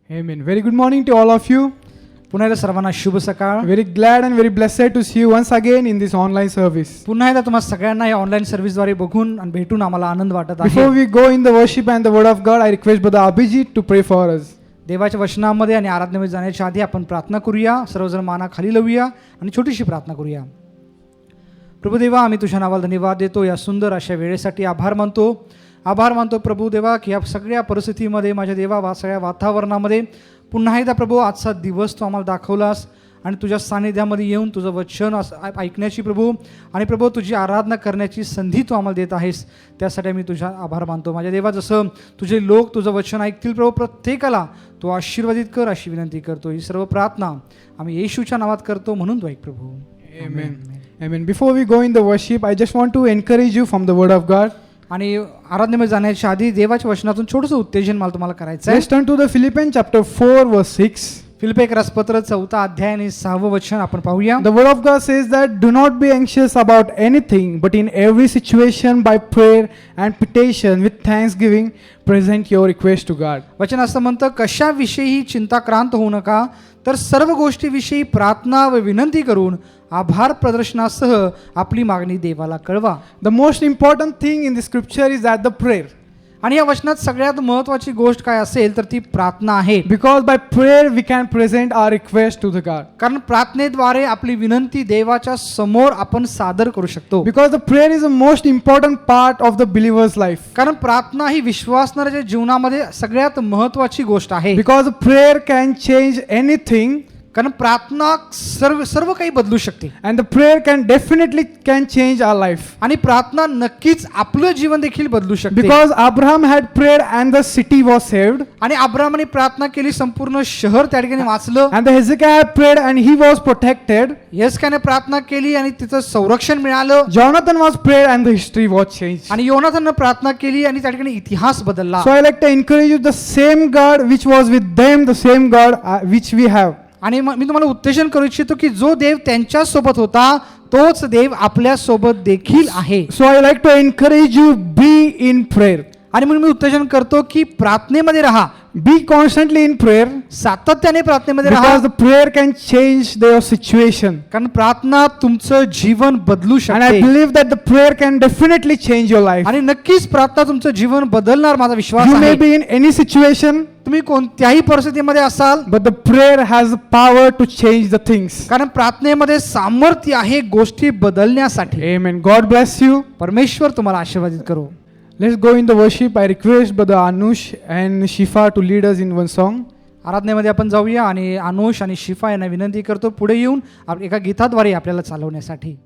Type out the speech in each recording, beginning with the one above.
Amen. Very good morning to all of you. पुन्हा एकदा सर्वांना शुभ सकाळ. Very glad and very blessed to see you once again in this online service. पुन्हा एकदा तुम्हा सगळ्यांना या ऑनलाईन सर्व्हिसद्वारे बघून आणि भेटून आम्हाला आनंद वाटत Before आहे. we go in the worship and the word of God, I request Brother Abhijit to pray for us. देवाच्या वचनामध्ये आणि आराधनेमध्ये जाण्याच्या आधी आपण प्रार्थना करूया. सर्वजण माना खाली लावूया आणि छोटीशी प्रार्थना करूया. प्रभू देवा, आम्ही तुझ्या नावाला धन्यवाद देतो. या सुंदर अशा वेळेसाठी आभार मानतो प्रभू देवा, की या सगळ्या परिस्थितीमध्ये माझ्या देवा सगळ्या वातावरणामध्ये पुन्हा एकदा प्रभू आजचा दिवस तू आम्हाला दाखवलास आणि तुझ्या सानिध्यामध्ये येऊन तुझं वचन ऐकण्याची प्रभू आणि प्रभू तुझी आराधना करण्याची संधी तू आम्हाला देत आहेस. त्यासाठी मी तुझा आभार मानतो. माझ्या देवा, जसं तुझे लोक तुझं वचन ऐकतील प्रभू, प्रत्येकाला तू आशीर्वादित कर अशी विनंती करतो. ही सर्व प्रार्थना आम्ही येशूच्या नावात करतो, म्हणून तू ऐक प्रभू. Amen. Amen. Before we go in the worship, I just want to encourage you from the word of God. आणि आराधनेमध्ये जाण्याच्या आधी देवाच्या वचनातून छोटंसं उत्तेजन मला तुम्हाला करायचं आहे. Let's turn to the Philippians chapter 4 verse 6. फिलिप्पी पत्र 4 अध्याय आणि 6 वचन आपण पाहूया. The word of God says that do not be anxious about anything, but in every situation by prayer and petition with thanksgiving present your request to God. वचन असं म्हणतं, कशाविषयी चिंताक्रांत होऊ नका, तर सर्व गोष्टीविषयी प्रार्थना व विनंती करून आभार प्रदर्शनासह आपली मागणी देवाला कळवा. The most important thing in the scripture is that the prayer. आणि या वचनात सगळ्यात महत्त्वाची गोष्ट काय असेल तर ती प्रार्थना आहे. Because by prayer we can present our request to the God. कारण प्रार्थनेद्वारे आपली विनंती देवाच्या समोर आपण सादर करू शकतो. Because the prayer is the most important part of the believer's life. कारण प्रार्थना ही विश्वासणाऱ्याच्या जीवनामध्ये सगळ्यात महत्त्वाची गोष्ट आहे. Because the prayer can change anything. कारण प्रार्थना सर्व काही बदलू शकते. And the prayer can definitely change our life. आणि प्रार्थना नक्कीच आपलं जीवन देखील बदलू शकते. Because Abraham had prayed and the city was saved. आणि अब्राहमाने प्रार्थना केली, संपूर्ण शहर त्या ठिकाणी वाचलं. And the Hezekiah had prayed and he was protected. हिजकियाने प्रार्थना केली आणि तिचं संरक्षण मिळालं. Jonathan was prayed and the history was changed. आणि योनाथानने प्रार्थना केली आणि त्या ठिकाणी इतिहास बदलला. So I like to encourage you, the same God which was with them, the same God which we have. आणि मी तुम्हाला उत्तेजन करू इच्छितो की जो देव त्यांच्या सोबत होता तोच देव आपल्या सोबत देखील आहे. So I like to encourage you, be in prayer. आणि म्हणून मी उत्तेजन करतो की प्रार्थनेमध्ये राहा. Be constantly in prayer. सातत्याने प्रार्थनेमध्ये राहा. Because the prayer can change their situation. कारण प्रार्थना तुमचं जीवन बदलू And I शकते. believe that the prayer can definitely change your life. आणि नक्कीच प्रार्थना तुमचं जीवन बदलणार, माझा विश्वास You may आहे. be in any situation, तुम्ही कोणत्याही परिस्थितीमध्ये असाल, but the prayer has the power to change the things. कारण प्रार्थनेमध्ये सामर्थ्य आहे गोष्टी बदलण्यासाठी. Amen. God bless you. परमेश्वर तुम्हाला आशीर्वादित करो. Let's go in the worship. I request Brother Anush and Shifa to lead us in one song. आराधनेमध्ये आपण जाऊया आणि अनुष आणि शिफा यांना विनंती करतो पुढे येऊन एका गीताद्वारे आपल्याला चालवण्यासाठी.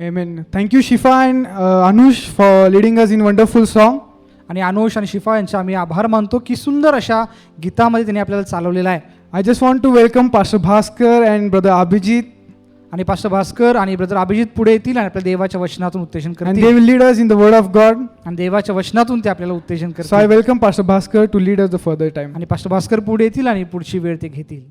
Amen. Thank you, Shifa and Anush, for leading us in wonderful song. आणि अनुष आणि शिफा यांचे आम्ही आभार मानतो की सुंदर अशा गीतामध्ये त्यांनी आपल्याला चालवलेला आहे. I just want to welcome Pastor Bhaskar and Brother Abhijit, आणि पास्टर भास्कर आणि ब्रदर अभिजित पुढे येतील आणि आपल्या देवाच्या वचनातून उत्तेजन and they करतील will lead us in the Word of God. आणि देवाच्या वचनातून ते आपल्याला उत्तेजन So I करतील. welcome Pastor Bhaskar to lead us the further time. आणि पास्टर भास्कर पुढे येतील आणि पुढची वेळ ते घेतील.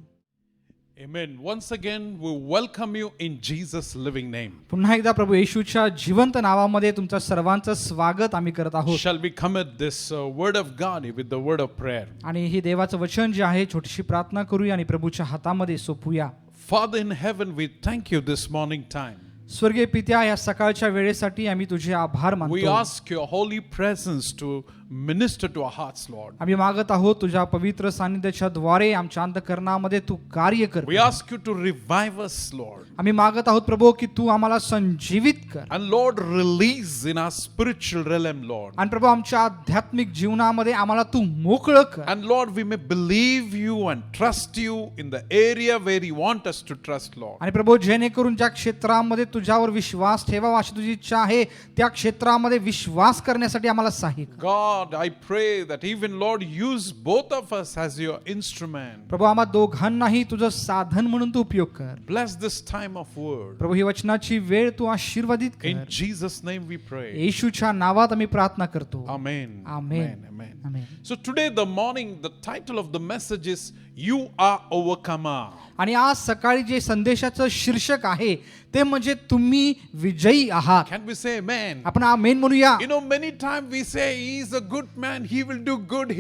Amen. Once again, we welcome you in Jesus' living name. पुन्हा एकदा प्रभू येशूच्या जिवंत नावामध्ये तुमचं सर्वांचं स्वागत आम्ही करत आहोत. Shall we commit this word of God with the word of prayer? आणि ही देवाचं वचन जे आहे छोटीशी प्रार्थना करूया आणि प्रभूच्या हातामध्ये सोपूया. Father in heaven, we thank you this morning time. स्वर्गीय पित्या, या सकाळच्या वेळेसाठी आम्ही तुझे आभार We मानतो. ask your holy presence to minister to our hearts, Lord. आम्ही मागत आहोत तुझ्या पवित्र सानिध्याच्या द्वारे आमच्या अंतःकरणामध्ये तू कार्य कर. We ask you to revive us, Lord. आम्ही मागत आहोत प्रभू की तू आम्हाला संजीवित कर. And Lord, release in our spiritual realm, Lord. आणि प्रभू आमच्या आध्यात्मिक जीवनामध्ये आम्हाला तू मोकळं कर. And Lord, we may believe you and trust you in the area where you want us to trust, Lord. आणि प्रभू जेणेकरून ज्या क्षेत्रामध्ये तुझ्यावर विश्वास ठेवावा अशी तुझी इच्छा आहे त्या क्षेत्रामध्ये विश्वास करण्यासाठी आम्हाला सहाय्य कर. God, I pray that even Lord, use both of us as your instrument. प्रभू आम्हा दोघांनाही तुझं साधन म्हणून तू उपयोग कर. Bless this time of word. प्रभू ही वचनाची वेळ तू आशीर्वादित In कर. Jesus' name we pray. येशूच्या नावात आम्ही प्रार्थना करतो. Amen. Amen. Amen. Amen. So today, the morning, the title of the message is You Are Overcomer. आणि आज सकाळी जे संदेशाचं शीर्षक आहे ते म्हणजे तुम्ही विजयी आहात. Can we say amen? आपण आमेन म्हणूया. You know, many times we say he is a good man, he will do good,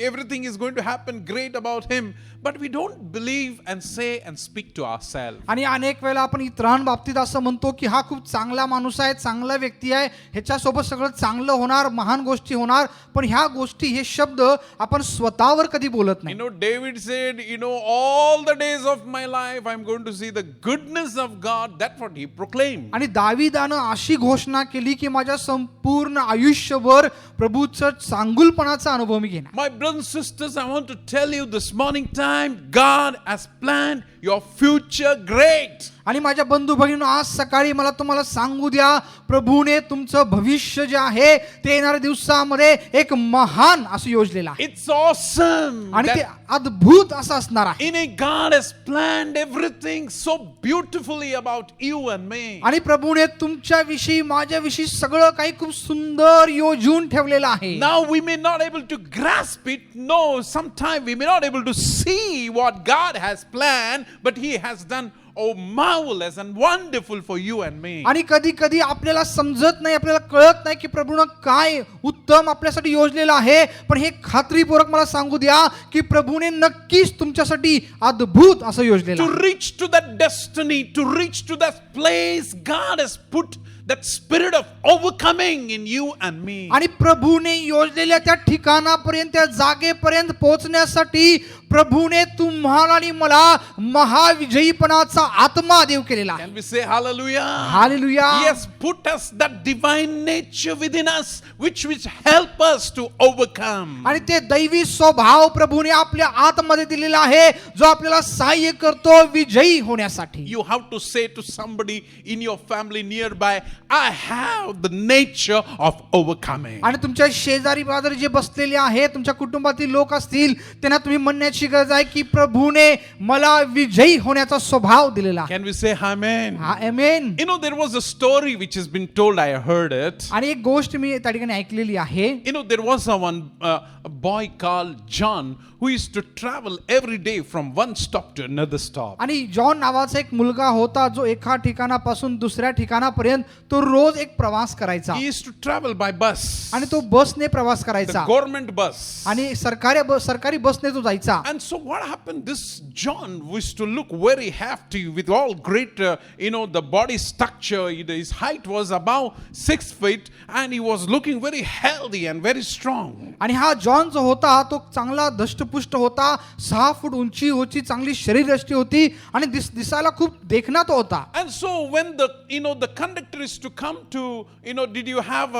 everything is going to happen great about him. But we don't believe and say and speak to ourselves. आणि अनेक वेळा आपण इतरांबाबतीत असं म्हणतो की हा खूप चांगला माणूस आहे, चांगला व्यक्ती आहे, ह्याच्यासोबत सगळं चांगलं होणार, महान गोष्टी होणार. पण ह्या गोष्टी, हे शब्द आपण स्वतःवर कधी बोलत नाही. You know, David said, all the days of my life I'm going to see the goodness of God. That's what he proclaimed. आणि दाविदानं अशी घोषणा केली की माझ्या संपूर्ण आयुष्यभर प्रभूचं चांगुलपणाचा अनुभव मी घेणार. My brothers and sisters, I want to tell you this morning time, God has planned your future great. आणि माझ्या बंधू भगिनींनो, आज सकाळी मला तुम्हाला सांगू द्या, प्रभूने तुमचं भविष्य जे आहे ते येणाऱ्या दिवसामध्ये एक महान असं योजलेलं आहे. It's awesome. आणि ते that अद्भुत असं असणार आहे. in it, God has planned everything so beautifully about you and me. आणि प्रभूने तुमच्याविषयी, माझ्याविषयी सगळं काही खूप सुंदर योजून ठेवलेलं आहे. Now we may not able to grasp it. No, sometime we may not able to see what God has planned, but He has done marvelous and wonderful for you and me. आणि कधी कधी आपल्याला समजत नाही, आपल्याला कळत नाही की प्रभूनं काय उत्तम आपल्यासाठी योजलेलं आहे. पण हे खात्रीपूर्वक मला सांगू द्या की प्रभूने नक्कीच तुमच्यासाठी अद्भुत असं योजलेलं To आहे. reach to that destiny, to reach to that place, God has put that spirit of overcoming in you and me. आणि प्रभूने योजलेल्या त्या ठिकाणापर्यंत, त्या जागेपर्यंत पोहोचण्यासाठी प्रभूने तुम्हाला आणि मला महाविजयीपणाचा आत्मा देव केलेला आहे. Can we say hallelujah? Hallelujah. He has put us that divine nature within us, which help us to overcome. आणि ते दैवी स्वभाव प्रभूने आपल्या आतमध्ये दिलेला आहे, जो आपल्याला सहाय्य करतो विजयी होण्यासाठी. You have to say to somebody in your family nearby, I have the nature of overcoming. आणि तुमच्या शेजारी बाजारी जे बसलेले आहेत, तुमच्या कुटुंबातील लोक असतील, त्यांना तुम्ही म्हणण्याची गरज आहे की प्रभूने मला विजयी होण्याचा स्वभाव दिलेला आहे. Can we say amen? Amen. You know, there was a story which has been told, I heard it. आणि एक गोष्ट मी त्या ठिकाणी ऐकलेली आहे. You know, there was a boy called John who used to travel every day from one stop to another stop. आणि John नावाचा एक मुलगा होता जो एका ठिकाणापासून दुसऱ्या ठिकाणापर्यंत तो रोज एक प्रवास करायचा. He used to travel by bus. आणि तो बसने प्रवास The करायचा. government bus. आणि सरकारी बसने तो जायचा. And so what happened? This John used to look very hefty with all great, the body structure. His height was above 6 feet and he was looking very healthy and very strong. आणि हा John जो होता तो चांगला धष्टपुष्ट होता, 6 फूट उंची होती, चांगली शरीरयष्टी होती आणि दिसायला खूप देखणा तो होता. And so when the conductor is to come to, did you have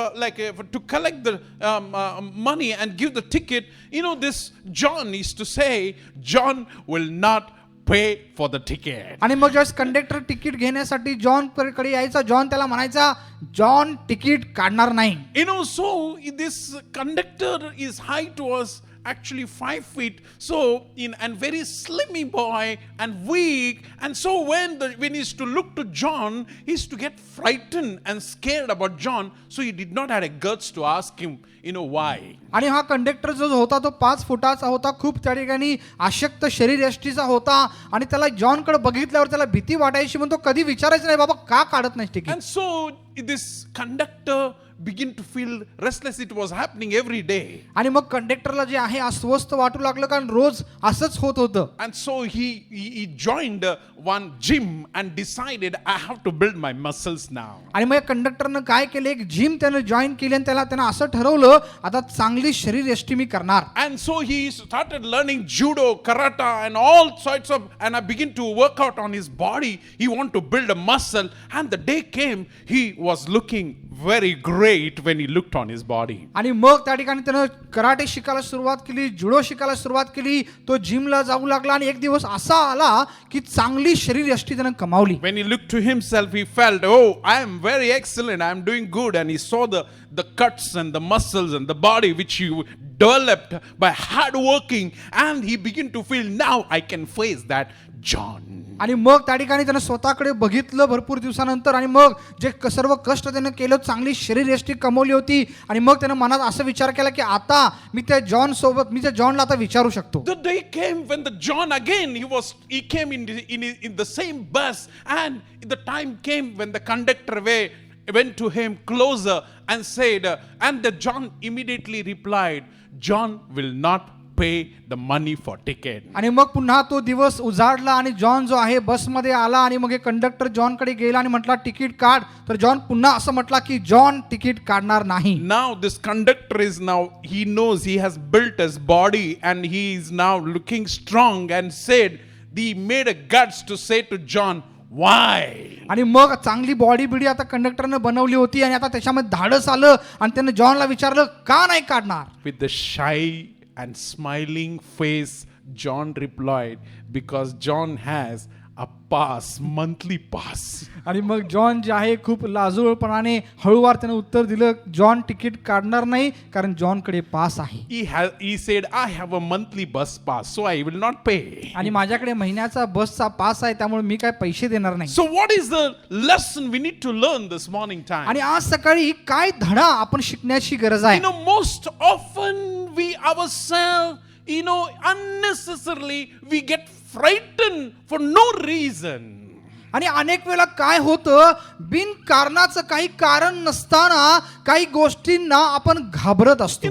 to collect the money and give the ticket, this John is to say, John will not pay for the ticket. आणि मग ज्यावेळेस conductor ticket घेण्यासाठी John कडे यायचा, John त्याला म्हणायचा, John ticket काढणार नाही. So this conductor, his height was actually 5 feet, so and very slimy boy and weak, and so when he used to look to John, he used to get frightened and scared about John, so he did not have a guts to ask him, why. आणि हा conductor जो होता तो 5 फुटाचा होता, खूप त्या ठिकाणी अशक्त शरीरयष्टीचा होता, आणि त्याला जॉनकडे बघितल्यावर त्याला भीती वाटायची, म्हणून तो कधी विचारायचं नाही, बाबा का काढत नाही ticket. And so this conductor begin to feel restless. It was happening every day. आणि मग कंडक्टरला जे आहे अस्वस्थ वाटू लागलं, कारण रोज असंच होत होतं. And so he joined one gym and decided, I have to build my muscles now. आणि मग कंडक्टरनं काय केलं, एक जिम त्यानं जॉईन केली, आणि त्यानं असं ठरवलं, आता चांगली शरीरयष्टी मी करणार. And so he started learning judo, karate, and all sorts of, and I begin to work out on his body. He want to build a muscle, and the day came, he was looking very great when he looked on his body. आणि मग त्या ठिकाणी त्यानं karate शिकायला सुरुवात केली, जुडो शिकायला सुरुवात केली, तो जिमला जाऊ लागला, आणि एक दिवस असा आला की चांगली शरीरयष्टी त्यानं कमावली. When he looked to himself, he felt, oh, I am very excellent, I am doing good, and he saw the cuts and the muscles and the body which he developed by hard working, and he began to feel, now I can face that John. आणि मग त्या ठिकाणी त्यानं स्वतःकडे बघितलं भरपूर दिवसानंतर, आणि मग जे सर्व कष्ट त्यानं केलं, चांगली शरीरयष्टी कमवली होती, आणि मग त्यानं मनात असा विचार केला की आता मी त्या जॉनला आता विचारू शकतो. The day came when the John again, he came in the same bus, and the time came when the conductor went to him closer and said, and the John immediately replied, John will not pay the money for ticket. आणि मग पुन्हा तो दिवस उजाडला, आणि John जो आहे बसमध्ये आला, आणि मग कंडक्टर जॉनकडे गेला आणि म्हटला तिकीट काढ, तर जॉन पुन्हा असं म्हटला की जॉन तिकीट काढणार नाही. Now this conductor he knows he has built his body, and he is now looking strong, and he made a guts to say to John, why? आणि मग चांगली बॉडी बिडी आता कंडक्टरनं बनवली होती, आणि आता त्याच्यामध्ये धाडस आलं, आणि त्यानं जॉनला विचारलं का नाही काढणार. With the shy and smiling face, John replied, because John has a monthly pass. आणि मग जॉन जे आहे खूप लाजूळपणाने हळूवार त्यानं उत्तर दिलं, जॉन तिकीट काढणार नाही, कारण जॉनकडे पास आहे. He said, I have a monthly bus pass, so I will not pay. आणि माझ्याकडे महिन्याचा बसचा पास आहे, त्यामुळे मी काय पैसे देणार नाही. So what is the lesson we need to learn this morning time? आणि आज सकाळी काय धडा आपण शिकण्याची गरज आहे. Most often we ourselves, unnecessarily we get frightened for no reason. आणि अनेक वेळा काय होतं, बिन कारणाचं काही कारण नसताना काही गोष्टींना आपण घाबरत असतो.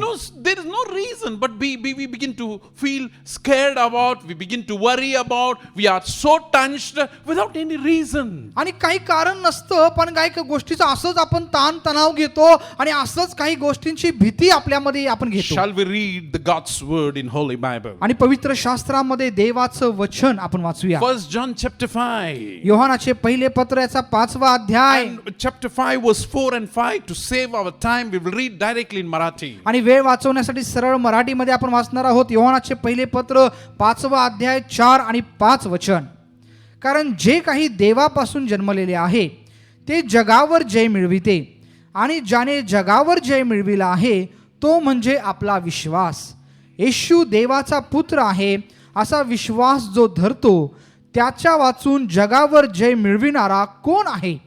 There is no reason, but we begin to feel scared about, we begin to worry about, we are so tensed without any reason. आणि काही कारण नसतं, पण काही गोष्टीचं असंच आपण ताण तणाव घेतो, आणि असंच काही गोष्टींची भीती आपल्यामध्ये आपण घेतो. Shall we read the God's word in Holy Bible? आणि पवित्र शास्त्रामध्ये देवाचं वचन आपण वाचूया. 1 John chapter 5. योहानाचे पहिले पत्र याचा 5वा अध्याय And chapter 5 verse 4 and 5. To save our time, we will read directly in Marathi. आणि वेळ वाचवण्यासाठी सरळ मराठीमध्ये आपण वाचणार आहोत. योहानाचे पहिले पत्र 5वा अध्याय 4 आणि 5 वचन. कारण जे काही देवापासून जन्मलेले आहे ते जगावर जय मिळविते, आणि ज्याने जगावर जय मिळविला आहे तो म्हणजे आपला विश्वास. येशू देवाचा पुत्र आहे असा विश्वास जो धरतो, त्याच्या वाचून जगावर जय मिळविणारा कोण आहे.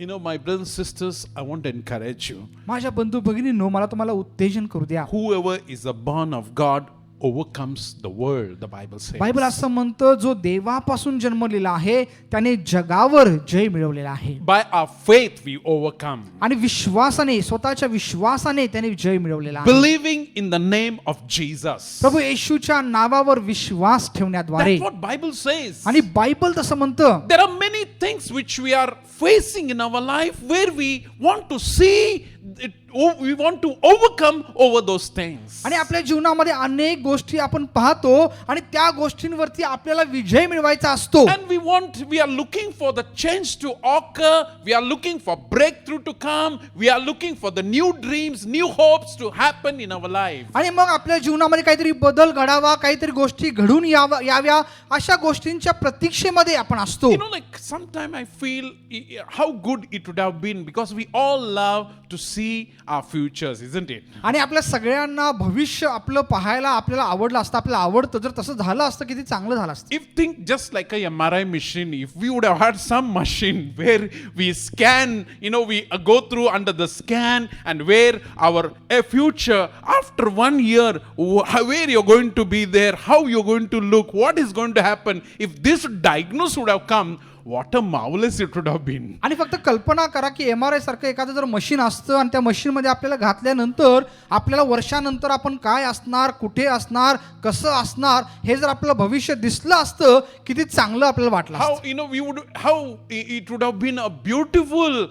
My brothers and sisters, I want to encourage you. माझ्या बंधू भगिनींनो, मला तुम्हाला उत्तेजन करू द्या. Whoever is born of God overcomes the world, the Bible says. Bible असं म्हणतं, जो देवापासून जन्मलेला आहे त्याने जगावर जय मिळवलेला आहे. By our faith we overcome. आणि विश्वासाने, स्वतःच्या विश्वासाने त्याने जय मिळवलेला आहे. Believing in the name of Jesus. प्रभू येशूच्या नावावर विश्वास ठेवण्याद्वारे. That's what Bible says. आणि बायबल तसं म्हणतं, There are many things which we are facing in our life where we want to see it, we want to overcome over those things. आणि आपल्या जीवनामध्ये अनेक गोष्टी आपण पाहतो आणि त्या गोष्टींवरती आपल्याला विजय मिळवायचा असतो. And we are looking for the change to occur. We are looking for breakthrough to come. We are looking for the new dreams, new hopes to happen in our life. आणि मग आपल्या जीवनामध्ये काहीतरी बदल घडावा, काहीतरी गोष्टी घडून याव्या अशा गोष्टींच्या प्रतीक्षेमध्ये आपण असतो. You know, like sometimes I feel how good it would have been, because we all love to see our futures, isn't it? आणि आपल्या सगळ्यांना भविष्य आपलं पाहायला आपल्याला आवडलं असतं, आपल्याला आवडतं. जर तसं झालं असतं किती चांगलं झालं असतं. If think just like a MRI machine, if we would have had some machine where we scan, we go through under the scan, and where our future after 1 year, where you're going to be there, how you're going to look, what is going to happen, if this diagnosis would have come, what a marvelous it would have been. आणि फक्त कल्पना करा की MRI सारखं एखादं जर machine असतं आणि त्या मशीनमध्ये आपल्याला घातल्यानंतर आपल्याला वर्षानंतर आपण काय असणार, कुठे असणार, कसं असणार हे जर आपलं भविष्य दिसलं असतं किती चांगलं आपल्याला वाटलं How असतं. how it would have been a beautiful,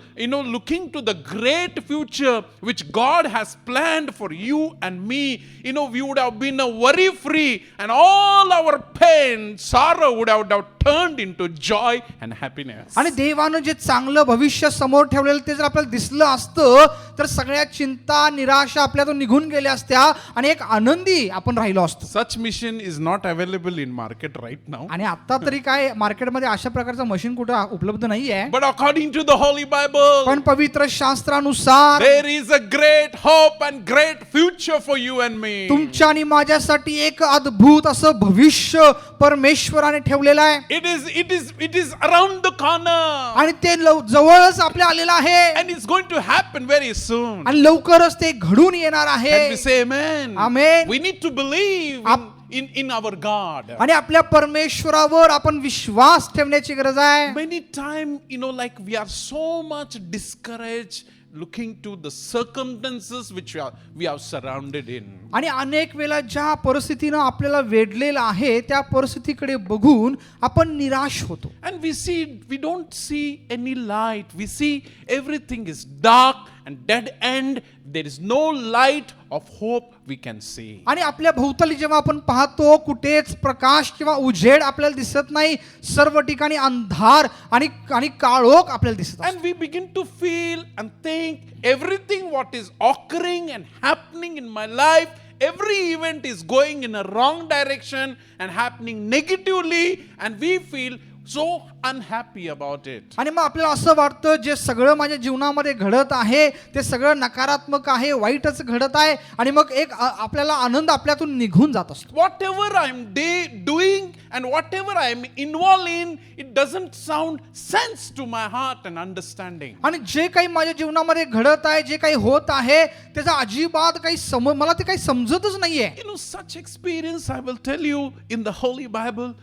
looking to the great future which God has planned for you and me. We would have been a worry free, and all our pain, sorrow would have turned into joy and happiness. आणि देवानं जे चांगलं भविष्य समोर ठेवलेलं ते जर आपल्याला दिसलं असतं तर सगळ्या चिंता, निराशा आपल्यातून निघून गेल्या असत्या आणि एक आनंदी आपण राहिलो असतो. Such machine is not available in market right now. आणि आता तरी काय मार्केटमध्ये अशा प्रकारचं मशीन कुठं उपलब्ध नाहीये. But according to the Holy Bible, पण पवित्र शास्त्रानुसार there is a great hope and great future for you and me. तुमच्या आणि माझ्यासाठी एक अद्भुत असं भविष्य परमेश्वराने ठेवलेलं आहे. It is around the corner. आणि ते जवळच आपल्या आलेलं आहे. And it's going to happen very soon. आणि लवकरच ते घडून येणार आहे. And we say amen. Amen. We need to believe in our God. आणि आपल्या परमेश्वरावर आपण विश्वास ठेवण्याची गरज आहे. Many times, like we are so much discouraged looking to the circumstances which we are surrounded in. आणि अनेक वेळा ज्या परिस्थितीनं आपल्याला वेढलेलं आहे त्या परिस्थितीकडे बघून आपण निराश होतो. And we don't see any light. We see everything is dark and dead end. There is no light of hope we can see. आणि आपल्या भोवताली जेव्हा आपण पाहतो कुठेच प्रकाश किंवा उजेड आपल्याला दिसत नाही, सर्व ठिकाणी अंधार आणि काळोख आपल्याला दिसत. And we begin to feel and think everything what is occurring and happening in my life, every event is going in a wrong direction and happening negatively, and we feel so unhappy about it. आणि मग आपल्याला असं वाटतं जे सगळं माझ्या जीवनामध्ये घडत आहे ते सगळं नकारात्मक आहे, वाईटच घडत आहे आणि मग एक आपल्याला आनंद आपल्यातून निघून जात असतो. Whatever I am doing and whatever I am involved in, it doesn't sound sense to my heart and understanding. आणि जे काही माझ्या जीवनामध्ये घडत आहे, जे काही होत आहे त्याचा अजिबात काही मला ते काही समजतच नाहीये. Such experience I will tell you in the Holy Bible,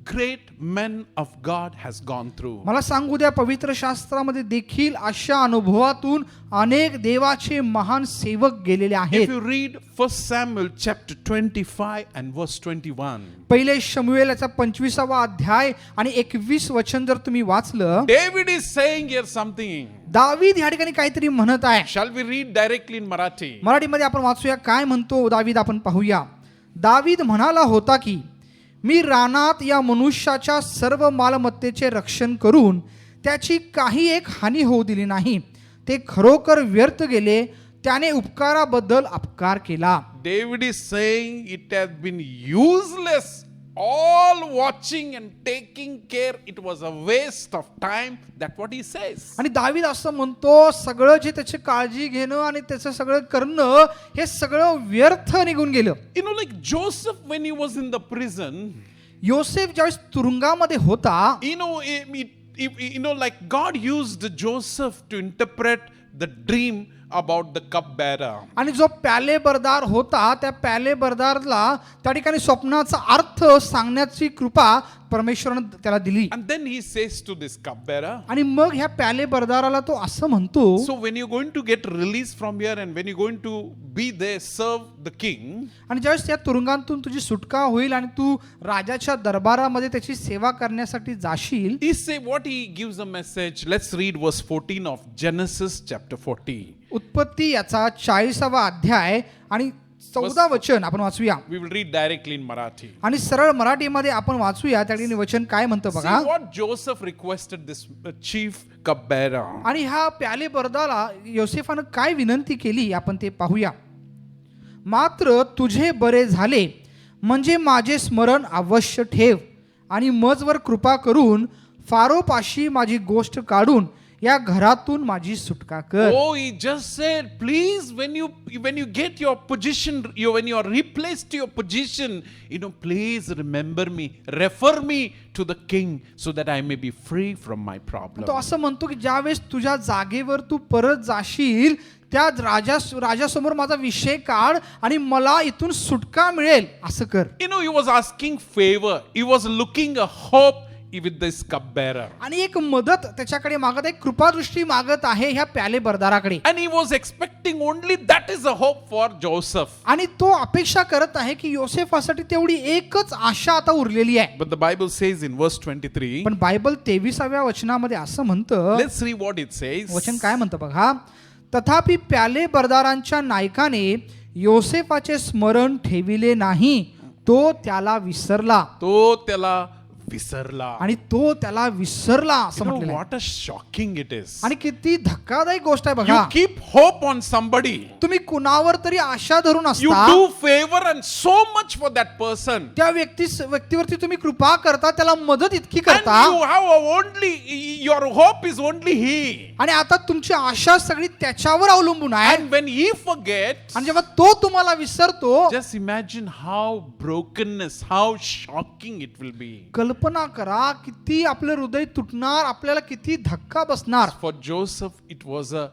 great men of God has gone through. मला सांगू द्या पवित्र शास्त्रामध्ये देखील अशा अनुभवातून अनेक देवाचे महान सेवक गेलेले आहेत. If you read 1 Samuel chapter 25 and verse 21. पहिले शमूएल याचा 25वा अध्याय आणि 21 वचन जर तुम्ही वाचलं, David is saying here something. दावीद या ठिकाणी काहीतरी म्हणत आहे. Shall we read directly in Marathi? मराठीमध्ये आपण वाचूया काय म्हणतो दावीद, आपण पाहूया. दावीद म्हणाला होता की मी रानात या मनुष्याच्या सर्व मालमत्तेचे रक्षण करून त्याची काही एक हानी होऊ दिली नाही. ते खरोखर व्यर्थ गेले, त्याने उपकाराबद्दल अपकार केला. David is saying it has been useless. All watching and taking care, it was a waste of time. That's what he says. आणि दावीद असं म्हणतो सगळं जे त्याची काळजी घेणं आणि त्याचं सगळं करणं हे सगळं व्यर्थ निघून गेलं. Like Joseph when he was in the prison, योसेफ ज्यावेळेस तुरुंगामध्ये होता, like God used Joseph to interpret the dream about the cupbearer. आणि जो प्यालेबरदार होता त्या प्यालेबरदारला त्या ठिकाणी स्वप्नाचा अर्थ सांगण्याची कृपा परमेश्वराने त्याला दिली. And then he says to this cupbearer, आणि मग ह्या प्यालेबरदाराला तो असं म्हणतो, so when you're going to get released from here and when you're going to be there serve the king, आणि ज्यावेळेस त्या तुरुंगातून तुझी सुटका होईल आणि तू राजाच्या दरबारामध्ये त्याची सेवा करण्यासाठी जाशील, he say what he gives a message. Let's read verse 14 of Genesis chapter 40. उत्पत्ती याचा 40वा अध्याय आणि 14 वचन आपण वाचूया We will read directly in Marathi. आणि सरळ मराठीमध्ये आपण वाचूया. त्या ठिकाणी वचन काय म्हणतं See बघा. what Joseph requested this chief cupbearer. आणि ह्या प्याले बर्दाला योसेफानं काय विनंती केली आपण ते पाहूया. मात्र तुझे बरे झाले म्हणजे माझे स्मरण अवश्य ठेव आणि मजवर कृपा करून फारोपाशी माझी गोष्ट काढून या घरातून माझी सुटका कर. Oh, he just said, please, when you get your position, when you are replaced to your position, please remember me, refer me to the king, so that I may be free from my problem. तो असं म्हणतो की ज्यावेळेस तुझ्या जागेवर तू परत जाशील त्या राजासमोर माझा विषय काढ आणि मला इथून सुटका मिळेल असं कर. He was asking favor. He was looking a hope with this cupbearer. आणि एक मदत त्याच्याकडे मागत आहे, कृपादृष्टी मागत आहे ह्या प्याले बर्दाराकडे. And he was expecting only that is a hope for Joseph. आणि तो अपेक्षा करत आहे की योसेफासाठी तेवढी एकच आशा आता उरलेली आहे. But the Bible says in verse 23, पण बायबल 23व्या वचनामध्ये असं म्हणतं, let's read what it says. वचन काय म्हणतं बघा. तथापि प्याले बर्दारांच्या नायकाने योसेफाचे स्मरण ठेविले नाही, तो त्याला विसरला तो त्याला विसरला. आणि तो त्याला विसरला असं म्हटलेलं आहे. What a shocking it is. आणि किती धक्कादायक गोष्ट आहे You बघा. keep hope on somebody. तुम्ही कुणावर तरी आशा धरून You असता, do favor and so much for that person. त्या व्यक्तीवरती तुम्ही कृपा करता, त्याला मदत इतकी And करता you have only, your hope is only he. आणि आता तुमची आशा सगळी त्याच्यावर अवलंबून आहे. And when he forgets, आणि जेव्हा तो तुम्हाला विसरतो, just imagine how brokenness, how shocking it will be. कल्पना करा किती आपलं हृदय तुटणार, आपल्याला किती धक्का बसणार. For Joseph, it was a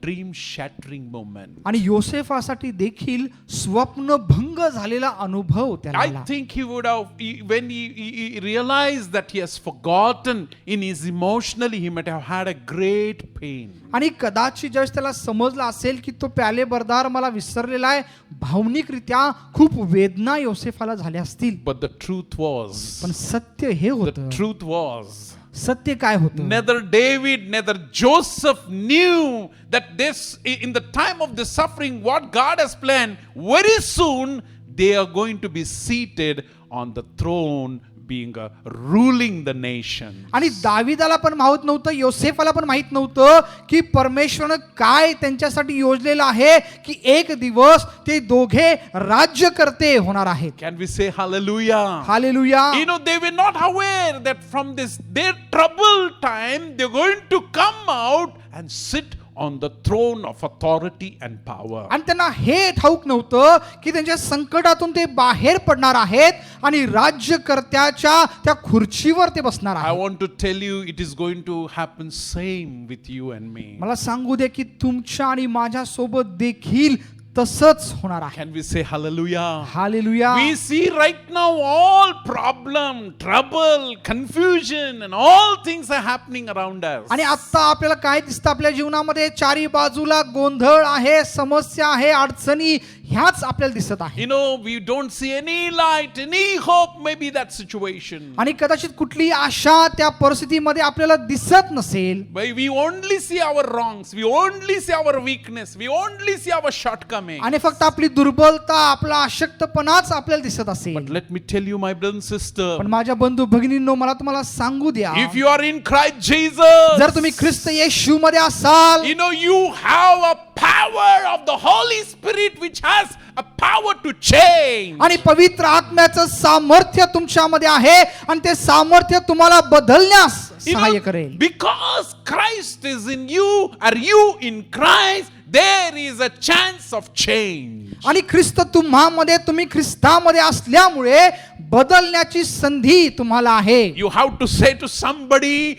dream shattering moment. आणि योसेफासाठी देखील स्वप्नभंग झालेला अनुभव त्याला I आला. think he would have, when he realized that he has forgotten in his emotionally, he might have had a great pain. आणि कदाचित ज्यावेळेस त्याला समजलं असेल की तो प्याले बर्दार मला विसरलेला आहे, भावनिकरित्या खूप वेदना योसेफाला झाल्या असतील. But the truth was, पण सत्य हे the होतं. truth was, सत्य काय होतं? neither David, neither Joseph knew that this, in the time of the suffering, what God has planned, very soon they are going to be seated on the throne, being ruling the nation. आणि दाविदाला पण माहित नव्हतं, योसेफाला पण माहित नव्हतं की परमेश्वरानं काय त्यांच्यासाठी योजलेलं आहे की एक दिवस ते दोघे राज्यकर्ते होणार आहेत. Can we say hallelujah? Hallelujah. They were not aware that from this their troubled time they're going to come out and sit on the throne of authority and power. आणि त्यांना हे ठाऊक नव्हतं की त्यांच्या संकटातून ते बाहेर पडणार आहेत आणि राज्यकर्त्याच्या त्या खुर्चीवर ते बसणार I आहेत. want to tell you, it is going to happen same with you and me. मला सांगू दे की तुमच्या आणि माझ्या सोबत देखील तसंच होणार आहे. Can we say hallelujah? Hallelujah. We see right now all problem, trouble, confusion and all things are happening around us. आणि आता आपल्याला काय दिसतं आपल्या जीवनामध्ये, चारी बाजूला गोंधळ आहे, समस्या आहे, अडचणी ह्याच आपल्याला दिसत आहे. We don't see any light, any hope, maybe that situation. आणि कदाचित कुठली आशा त्या परिस्थितीमध्ये आपल्याला दिसत नसेल. But we only see our wrongs, we only see our weakness, we only see our shortcomings. आणि फक्त आपली दुर्बलता, आपला अशक्तपणाच आपल्याला दिसत असेल. But let me tell you, my brother and sister, पण माझ्या बंधू भगिनींनो, मला तुम्हाला सांगू द्या, if you are in Christ Jesus, जर तुम्ही ख्रिस्त येशू मध्ये असाल, you have a power of the Holy Spirit which has a power to change. आणि पवित्र आत्म्याचं सामर्थ्य तुमच्यामध्ये आहे आणि ते सामर्थ्य तुम्हाला बदलण्यास सहाय्य करेल. Because Christ is in you, are you in Christ, there is a chance of change. आणि ख्रिस्त तुम्हामध्ये, तुम्ही ख्रिस्तामध्ये असल्यामुळे बदलण्याची संधी तुम्हाला आहे. You have to say to somebody,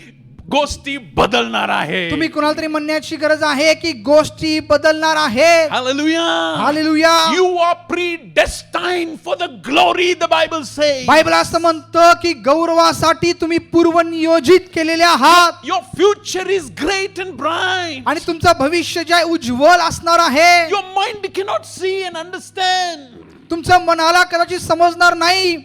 गोष्टी बदलणार आहे. तुम्ही कुणाला तरी म्हणण्याची गरज आहे की गोष्टी बदलणार आहेत. Hallelujah. Hallelujah. You are predestined for the glory, the Bible says. Bible असं म्हणतं की गौरवासाठी तुम्ही पूर्वनियोजित केलेले आहात. Your future is great and bright. आणि तुमचं भविष्य जे आहे उज्ज्वल असणार आहे. Your mind cannot see and understand. तुमच्या मनाला कदाचित समजणार नाही.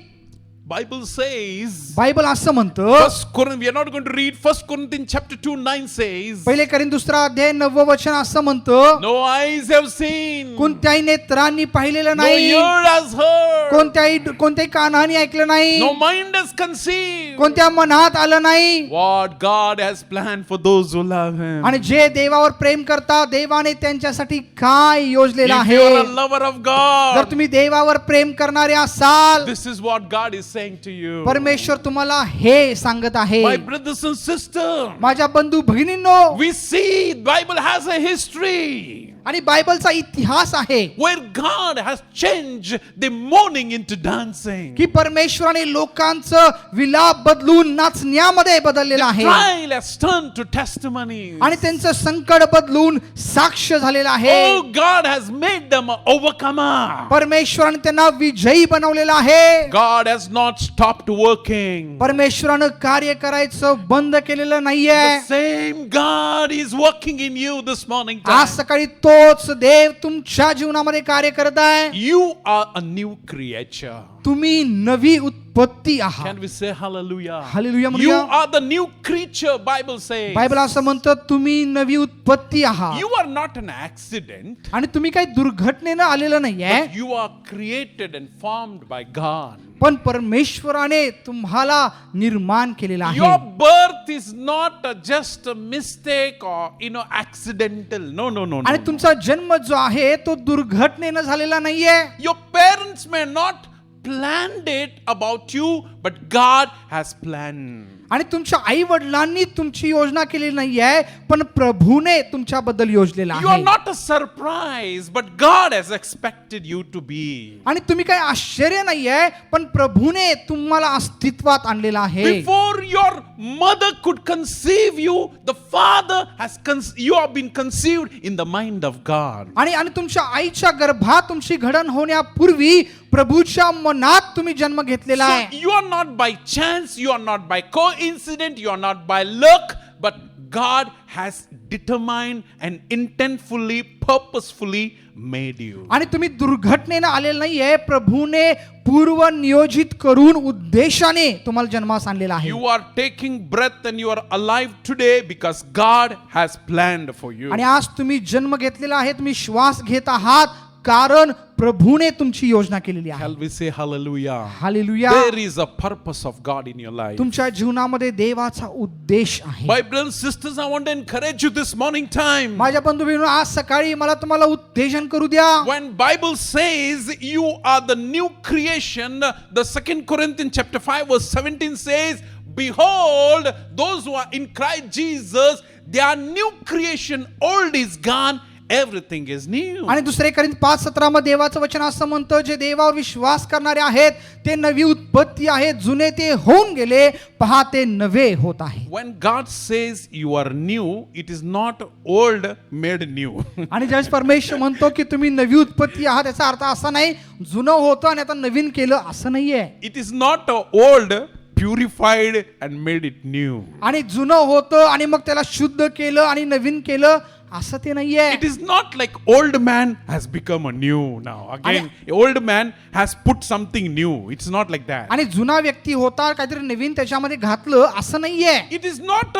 Bible says, बायबल असं म्हणतं, we are not going to read 1 Corinthians chapter 2, 9 says, पहिले करीन 2 अध्याय 9 वचन असं म्हणतं, no eyes have seen, कोणत्याही नेत्रांनी पाहिलेलं no नाही, ear has heard, कोणत्याही कानाने ऐकलं नाही, no mind has conceived कोणत्या मनात आलं नाही, what God has planned for those who love Him. आणि जे देवावर प्रेम करतात देवाने त्यांच्यासाठी काय योजलेलं If आहे. you are a lover of जर God, तुम्ही देवावर प्रेम करणारे असाल, this is what God is saying to you. परमेश्वर तुम्हाला हे सांगत आहे. My brothers and sisters, माझ्या बंधू भगिनींनो, we see Bible has a history आणि बायबलचा इतिहास आहे where God has changed the mourning into dancing. की परमेश्वराने लोकांचं विलाप बदलून नाचण्यामध्ये बदललेलं आहे, Trial has turned to testimony. आणि त्यांचं संकट बदलून साक्ष झालेलं आहे. Oh, God has made them an overcomer. परमेश्वराने त्यांना विजयी बनवलेलं आहे. God has not stopped working. परमेश्वरानं कार्य करायचं बंद केलेलं नाहीये. The same God is working in you this morning. आज सकाळी तोच देव तुमच्या जीवनामध्ये कार्य करत आहे. You are a new creature. तुम्ही नवी उत्पत्ती आहात. Can we say hallelujah? Hallelujah You म्हणूया. are the new creature, Bible says. Bible असं म्हणतं, तुम्ही नवी उत्पत्ती आहात, You are not an accident. आणि तुम्ही काही दुर्घटनेनं आलेलं नाहीये, But you are created and formed by God. पण परमेश्वराने तुम्हाला निर्माण केलेलं Your आहे. birth is not just a mistake or accidental. No, no, no, no. आणि तुमचा जन्म जो आहे तो दुर्घटनेनं झालेला नाहीये. Your parents may not planned it about you, but God has planned. आणि तुमच्या आई वडिलांनी तुमची योजना केलेली नाहीये, पण प्रभूने तुमच्याबद्दल योजलेला You are आहे. not a surprise, but God has expected you to be. आणि तुम्ही काही आश्चर्य नाहीये, पण प्रभूने तुम्हाला अस्तित्वात आणलेला आहे. Before your mother could conceive you, the Father has you have been conceived in the mind of God. आणि तुमच्या आईच्या गर्भात तुमची घडण होण्यापूर्वी प्रभूच्या मनात तुम्ही जन्म घेतलेला आहे. So you are not by chance, you are not by coincidence, you are not by luck, but God has determined and intentfully, purposefully made you. आणि तुम्ही दुर्घटनेनं आलेलं नाहीये, प्रभूने पूर्व नियोजित करून उद्देशाने तुम्हाला जन्मास आणलेला आहे. You are taking breath and you are alive today because God has planned for you. आणि आज तुम्ही जन्म घेतलेला आहे, तुम्ही श्वास घेत आहात कारण प्रभूने तुमची योजना केलेली आहे. Shall we say hallelujah? Hallelujah. There is a purpose of God in your life. तुमच्या जीवनामध्ये देवाचा उद्देश आहे. My brothers and sisters, I want to encourage you this morning time. माझ्या बंधू भगिनींनो, आज सकाळी मला तुम्हाला उत्तेजन करू द्या. When Bible says you are the new creation, the 2 Corinthians chapter 5 verse 17 says, behold, those who are in Christ Jesus, they are new creation, old is gone, everything is new. आणि 2 कोरिंथ 5:17 मध्ये देवाचं वचन असं म्हणतं, जे देवावर विश्वास करणारे आहेत ते नवी उत्पत्ती आहेत, जुने ते होऊन गेले, पहा ते नवे होत आहे. When God says you are new, it is not old made new. आणि ज्यावेळेस परमेश्वर म्हणतो की तुम्ही नवी उत्पत्ती आहात, याचा अर्थ असा नाही जुनं होतं आणि आता नवीन केलं, असं नाहीये. It is not old purified and made it new. आणि जुनं होतं आणि मग त्याला शुद्ध केलं आणि नवीन केलं, असं ते नाहीये. It is not like old man has become a new now. Again, old man has put something new. It's not like that. आणि जुना व्यक्ती होता काहीतरी नवीन त्याच्यामध्ये घातलं, असं नाहीये. It is not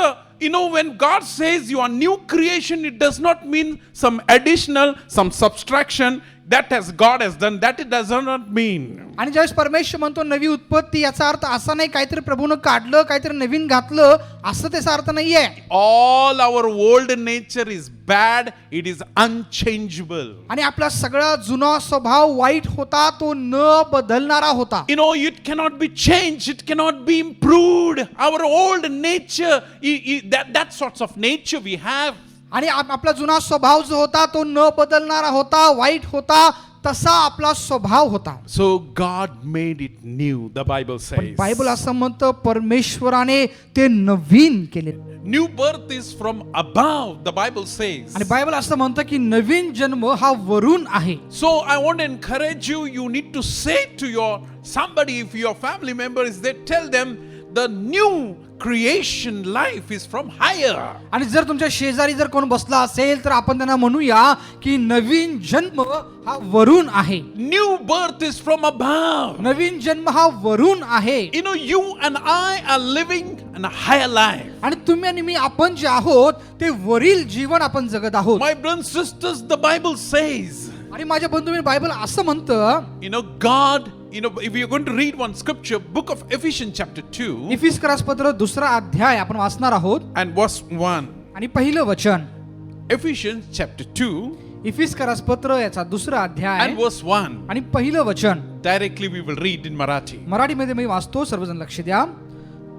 when God says you are new creation, it does not mean some additional, some subtraction that God has done. That it does not mean. आणि ज्यावेळेस परमेश्वर म्हणतो नवी उत्पत्ती, याचा अर्थ असा नाही काहीतरी प्रभूनं काढलं काहीतरी नवीन घातलं, असं त्याचा अर्थ नाहीये. All our old nature is bad. It is unchangeable. आणि आपला सगळा जुना स्वभाव वाईट होता, तो न बदलणारा होता. It cannot be changed. It cannot be improved. Our old nature, that sorts of nature we have. आणि आपला जुना स्वभाव जो होता तो न बदलणारा होता, वाईट होता, तसा आपला स्वभाव होता. So God made it new, the Bible says. Bible असं म्हणतं परमेश्वराने ते नवीन केले. New birth is from above, the Bible says. आणि बायबल असं म्हणतं की नवीन जन्म हा वरून आहे. So I want to encourage you, you need to say to somebody, if your family member is there, tell them the new creation life is from higher. आणि जर तुमच्या शेजारी जर कोण बसला असेल तर आपण त्यांना म्हणूया की नवीन जन्म हा वरून आहे. New birth is from above. नवीन जन्म हा वरून आहे. You know, you and I are living a higher life. आणि तुम्ही आणि मी आपण जे आहोत ते वरील जीवन आपण जगत आहोत. My brothers and sisters, the Bible says, आणि माझ्या बंधूंनी बायबल असं म्हणतं, you know, God, you know, if you're going to read one scripture, book of Ephesians chapter 2 इफिसकरास पत्र 2 अध्याय आपण वाचणार आहोत and verse 1. आणि पहिलं वचन. Ephesians chapter 2 इफिसकरास पत्र याचा 2 अध्याय and verse 1. आणि पहिलं वचन. Directly we will read in Marathi. मराठीमध्ये मी वाचतो, सर्वजण लक्ष द्या.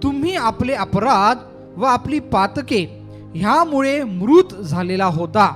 तुम्ही आपले अपराध व आपली पातके ह्यामुळे मृत झालेला होता.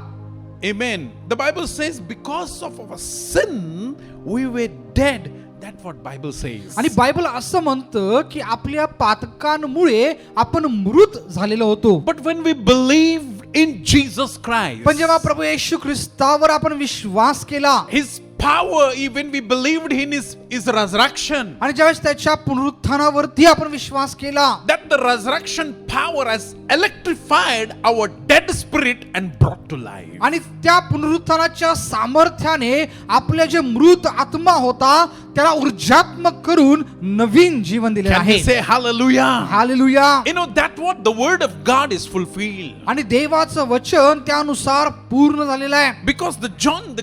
Amen. The Bible says because of our sin we were dead. That's what Bible says. आणि बायबल असं म्हणतं की आपल्या पातकांमुळे आपण मृत झालेलो होतो. But when we believe in Jesus Christ, पण जेव्हा प्रभू येशू ख्रिस्तावर आपण विश्वास केला, His power, even we believed in His resurrection, आणि ज्यावेळेस त्याच्या पुनरुत्थानावरती आपण विश्वास केला, that the resurrection power has electrified our dead spirit and brought to life. आणि त्या पुनरुत्थानाच्या सामर्थ्याने आपल्या जे मृत आत्मा होता त्याला ऊर्जात्मक करून नवीन जीवन दिले Can आहे. we say hallelujah? Hallelujah. You know, that what the word of God is fulfilled. आणि देवाचं वचन त्यानुसार पूर्ण झालेलं आहे. Because the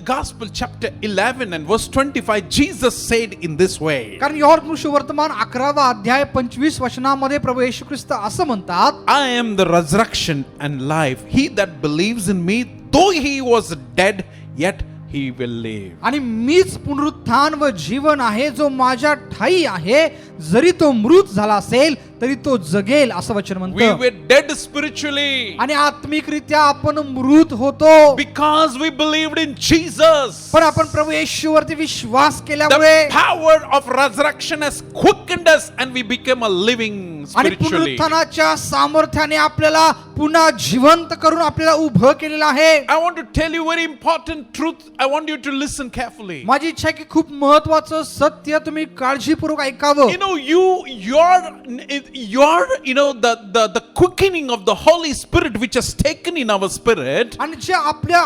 Gospel chapter 11 and verse 25, Jesus said in this way, कारण योहान सुवर्तमान 11 अध्याय 25 वचनामध्ये प्रभू येशू ख्रिस्त असं म्हणतात, I am the resurrection and life. He that believes in me, though he was dead, yet he will live. आणि मीच पुनरुत्थान व जीवन आहे, जो माझ्या ठाई आहे, जरी तो मृत झाला असेल तरी तो जगेल, असं वचन We म्हणतं. were dead spiritually आणि आत्मिकरित्या आपण मृत होतो, because we believed in Jesus. पण आपण प्रभू येशूवरती विश्वास The केल्यामुळे power of resurrection has quickened us and we became a living आणि spiritually. पुनरुत्थानाच्या सामर्थ्याने आपल्याला पुन्हा जिवंत करून आपल्याला उभं केलेलं आहे. I want to tell you very important truth. I want you to listen carefully. माझी इच्छा आहे की खूप महत्वाचं सत्य तुम्ही काळजीपूर्वक ऐकावं. You know, the quickening of the Holy Spirit which has taken in our spirit, आणि जे आपल्या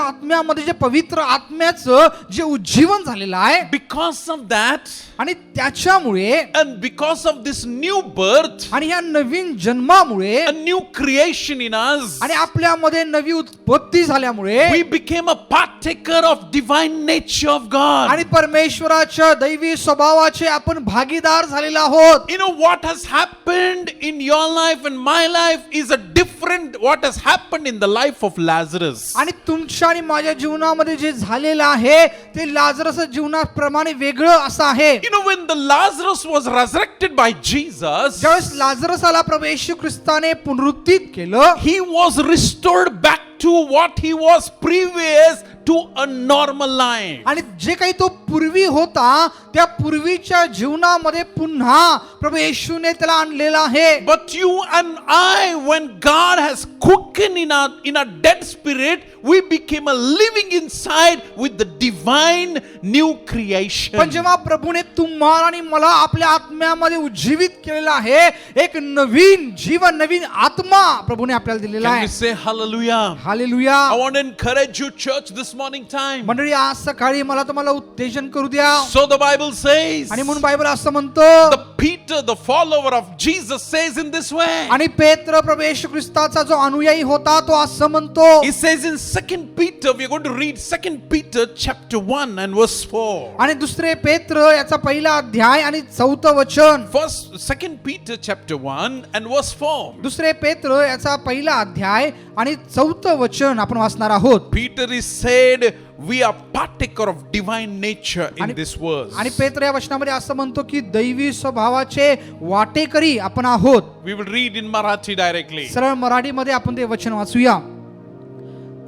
आत्म्यामध्ये जे पवित्र आत्म्याचं जे उज्जीवन झालेलं आहे, because of that आणि त्याच्यामुळे and because of this new birth, आणि या नवीन जन्मामुळे a new creation in us, आणि आपल्यामध्ये नवी उत्पत्ती झाल्यामुळे we became a partaker of divine nature of God. आणि परमेश्वराच्या दैवी स्वभावाचे आपण भागीदार झालेले आहोत. You know what has happened in your life and my life is a different what has happened in the life of Lazarus. आणि तुमच्या आणि माझ्या जीवनामध्ये जे झालेलं आहे ते लाजरस जीवनाप्रमाणे वेगळं असं आहे. You know, when the Lazarus was resurrected by Jesus, ज्यावेळेस लाजरसाला प्रभू येशू ख्रिस्ताने पुनरुत्थित केलं, he was restored back to what he was previous to a normal life. आणि जे काही तो पूर्वी होता त्या पूर्वीच्या जीवनामध्ये पुन्हा प्रभू येशूने त्याला आणलेला आहे. But you and I, when God has quickened in our dead spirit, we became a living inside with the divine new creation. पण जेव्हा प्रभूने तुम्हाला आणि मला आपल्या आत्म्यामध्ये उज्जीवित केलेला आहे, एक नवीन जीवन, नवीन आत्मा प्रभूने आपल्याला दिलेला Can आहे. we say hallelujah? Hallelujah. I want to encourage you, church, this morning time. मंडळी, आज सकाळी मला तुम्हाला उत्तेजन करू द्या. So the Bible says, आणि म्हणून बायबल असं म्हणतो, the Peter, the follower of Jesus, says in this way. आणि पेत्र प्रभू येशू ख्रिस्ताचा जो अनुयायी होता तो असं म्हणतो. He says in 2 Peter, we are going to read 2 Peter chapter 1 and verse 4. आणि दुसरे पेत्र याचा पहिला अध्याय आणि 4 वचन. First, 2 Peter chapter 1 and verse 4. दुसरे पेत्र याचा पहिला अध्याय आणि 4 वचन आपण वाचणार आहोत. Peter is said, we are partaker of divine nature in this verse. आणि पेत्र या वचनामध्ये असं म्हणतो की दैवी स्वभावाचे वाटेकरी आपण आहोत. We will read in Marathi directly. सरळ मराठीमध्ये आपण ते वचन वाचूया.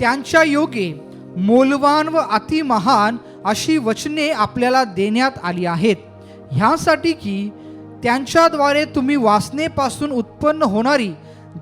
त्यांच्या योगे मोलवान व अतिमहान अशी वचने आपल्याला देण्यात आली आहेत, ह्यासाठी की त्यांच्याद्वारे तुम्ही वासनेपासून उत्पन्न होणारी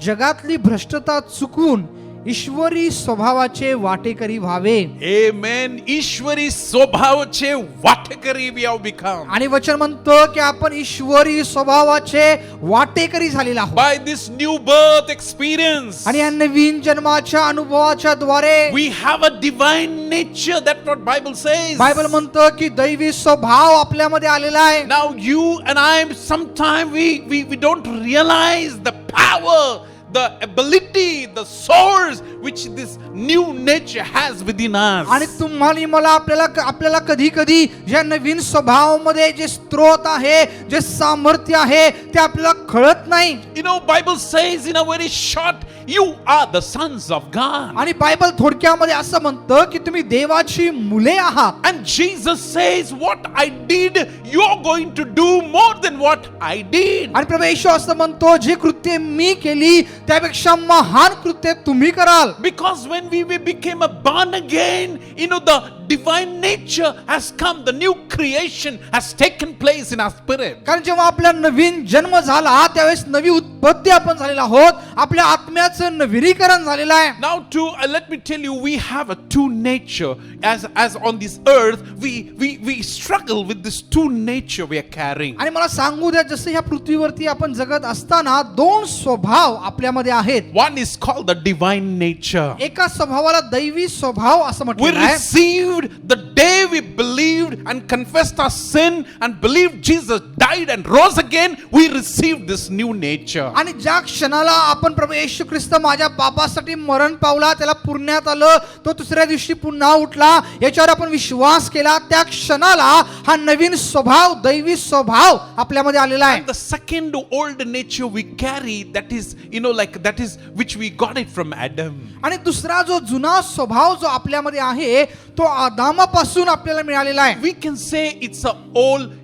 जगातली भ्रष्टता चुकवून ईश्वरी स्वभावाचे वाटेकरी व्हावे. Amen. ईश्वरी स्वभावाचे वाटेकरी we have become. आणि वचन म्हणतो की आपण ईश्वरी स्वभावाचे वाटेकरी झालेला आहोत. By this new birth experience, आणि या नवीन जन्माच्या अनुभवाच्या द्वारे we have a divine nature. That's what Bible says. Bible म्हणतो की दैवी स्वभाव आपल्यामध्ये आलेला आहे. Now you and I, sometimes we don't realize the power, the ability, the source which this new nature has within us. आणि तुम्हाला मला आपल्याला कधी कधी या नवीन स्वभावामध्ये जे स्त्रोत आहे, जे सामर्थ्य आहे, ते आपल्याला कळत नाही. You know, Bible says in a very short, you are the sons of God. आणि बायबल थोडक्यामध्ये असं म्हणतं की तुम्ही देवाची मुले आहात. And Jesus says, what I did, you're going to do more than what I did. आणि प्रभू येशू असं म्हणतो, जे कृत्य मी केली त्यापेक्षा महान कृत्य तुम्ही कराल. Because when we became a born again, you know, the divine nature has come, the new creation has taken place in our spirit. कारण जेव्हा आपला नवीन जन्म झाला त्यावेळेस नवी उत्पत्ती आपण झालेला आहोत. आपल्या आत्म्याचं नवीनीकरण झालेलं आहे. Now let me tell you, we have a two nature. As on this earth, we struggle with this two nature we are carrying. आणि मला सांगू द्या, जसं ह्या पृथ्वीवरती आपण जगत असताना दोन स्वभाव आपल्यामध्ये आहेत. One is called the divine nature. एका स्वभावाला दैवी स्वभाव असं We म्हटलं आहे. received the day we believed and confessed our sin and believed Jesus died and rose again, we received this new nature. आणि ज्या क्षणाला आपण प्रभू येशू ख्रिस्त माझ्या पापासाठी मरण पावला, त्याला पुरण्यात आलं, तो दुसऱ्या दिवशी पुन्हा उठला, याच्यावर आपण विश्वास केला, त्या क्षणाला हा नवीन स्वभाव, दैवी स्वभाव आपल्यामध्ये आलेला आहे. And the second old nature we carry, that is, you know, like that is which we got it from Adam. आणि दुसरा जो जुना स्वभाव जो आपल्यामध्ये आहे तो आदामापासून आपल्याला मिळालेला आहे. We can say it's a old